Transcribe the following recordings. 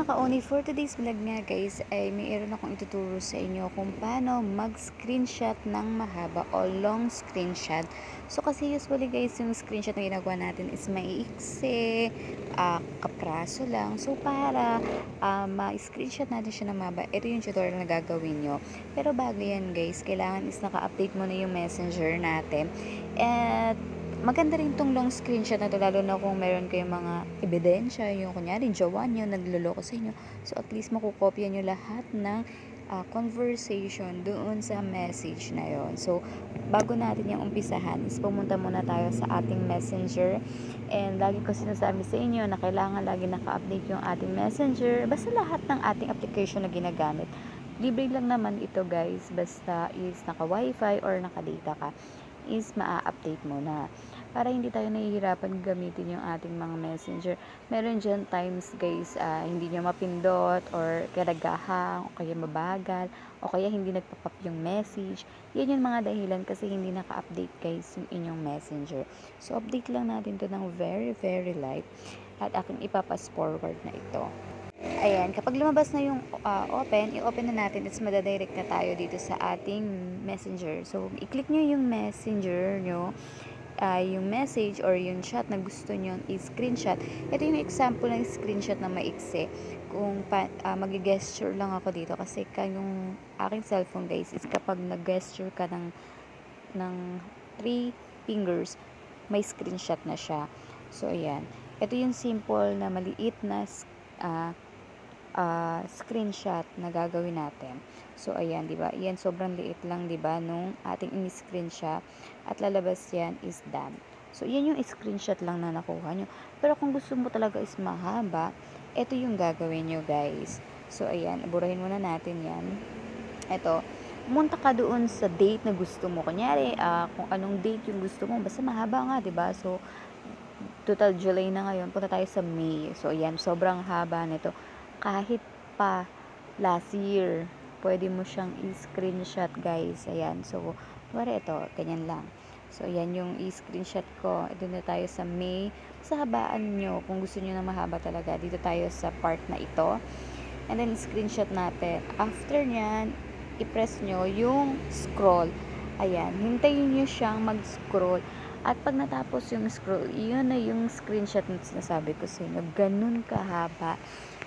mga ka-oni, for today's vlog nga guys ay mayroon akong ituturo sa inyo kung paano mag-screenshot ng mahaba o long screenshot. So kasi usually guys yung screenshot na ginagawa natin is maiiksi, kapraso lang. So para ma-screenshot natin siya ng mahaba, ito yung tutorial na gagawin nyo. Pero bago yan guys, kailangan is naka-update mo na yung messenger natin. At maganda rin tong long screenshot na to, lalo na kung meron kayong mga ebidensya, yung kunyari jowa nyo nagluloko sa inyo, so at least makukopya nyo lahat ng conversation doon sa message na yon. So bago natin yung umpisahan is pumunta muna tayo sa ating messenger, and lagi ko sinasabi sa inyo na kailangan lagi naka-update yung ating messenger, basta lahat ng ating application na ginagamit. Libre lang naman ito guys, basta is naka wifi or naka data ka is maa-update mo na para hindi tayo nahihirapan gamitin yung ating mga messenger. Meron dyan times guys, hindi nyo mapindot or karagahang o kaya mabagal o kaya hindi nagpapap yung message. Yan yung mga dahilan kasi hindi naka-update guys yung inyong messenger. So update lang natin to ng very light at aking ipapas forward na ito. Ayan, kapag lumabas na yung i-open na natin, it's madadirect na tayo dito sa ating messenger. So, i-click nyo yung messenger nyo, yung message or yung chat na gusto nyo i-screenshot. Ito yung example ng screenshot na maiksi. Kung mag-gesture lang ako dito kasi yung aking cellphone guys is kapag nag-gesture ka ng 3 fingers, may screenshot na siya. So, ayan. Ito yung simple na maliit na screenshot na gagawin natin. So ayan, 'di ba? Yan sobrang liit lang, 'di ba, nung ating ini-screenshot at lalabas yan is done. So yan yung screenshot lang na nakuha nyo. Pero kung gusto mo talaga is mahaba, ito yung gagawin nyo, guys. So ayan, burahin muna natin yan. Ito, pumunta ka doon sa date na gusto mo. Kunyari, kung anong date yung gusto mo, basta mahaba nga, 'di ba? So total July na ngayon, punta tayo sa May. So ayan, sobrang haba nito. Kahit pa last year, pwede mo siyang i-screenshot guys. Ayan, so wala, ito, ganyan lang. So ayan yung i-screenshot ko. Ito na tayo sa May. Sa habaan nyo, kung gusto nyo na mahaba talaga, dito tayo sa part na ito. And then screenshot natin. After nyan, i-press nyo yung scroll. Ayan, hintayin nyo siyang mag-scroll. At pag natapos yung scroll, yun na yung screenshot na sinasabi ko sa inyo. Ganun kahaba.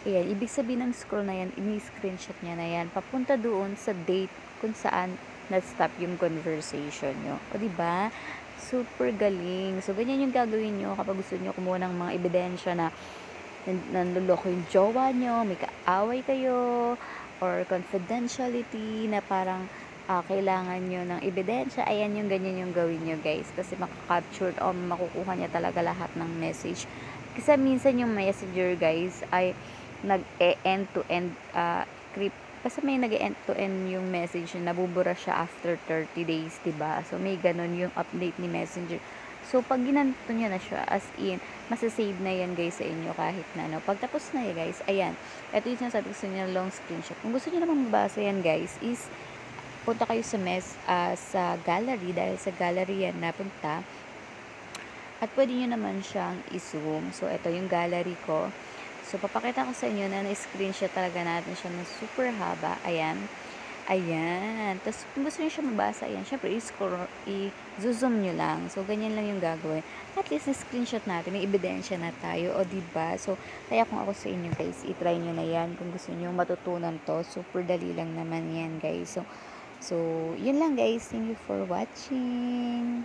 Ayan, ibig sabihin ng scroll na yan, ini-screenshot niya na yan, papunta doon sa date kung saan na-stop yung conversation nyo. O, diba? Super galing. So, ganyan yung gagawin nyo kapag gusto nyo kumuha ng mga ebidensya na nanluloko yung jowa nyo, may kaaway kayo, or confidentiality na parang kailangan nyo ng ebidensya. Ayan yung ganyan yung gawin nyo guys, kasi makakapture o makukuha niya talaga lahat ng message. Kasi minsan yung messenger guys ay nag-end to end script. Basta may nag-end to end yung message na nabubura siya after 30 days, diba? So may ganun yung update ni Messenger. So pag ginanto nyo na siya, as in, masasave na yan guys sa inyo kahit na no. Pagtapos na yan guys, ayan, ito yung sinasabi ko sa inyo long screenshot. Kung gusto nyo naman mabasa yan guys, is punta kayo sa gallery, dahil sa gallery yan napunta. At pwede nyo naman siyang i-zoom. So ito yung gallery ko. So, papakita ko sa inyo na na-screenshot talaga natin siya ng super haba. Ayan. Ayan. Tapos, kung gusto nyo siya mabasa, ayan. Siyempre, i-zoom nyo lang. So, ganyan lang yung gagawin. At least, na-screenshot natin. May ebidensya na tayo. O, diba? So, kaya kung ako sa inyo, guys, i-try nyo na yan. Kung gusto nyo matutunan to, super dali lang naman yan, guys. So, yun lang, guys. Thank you for watching.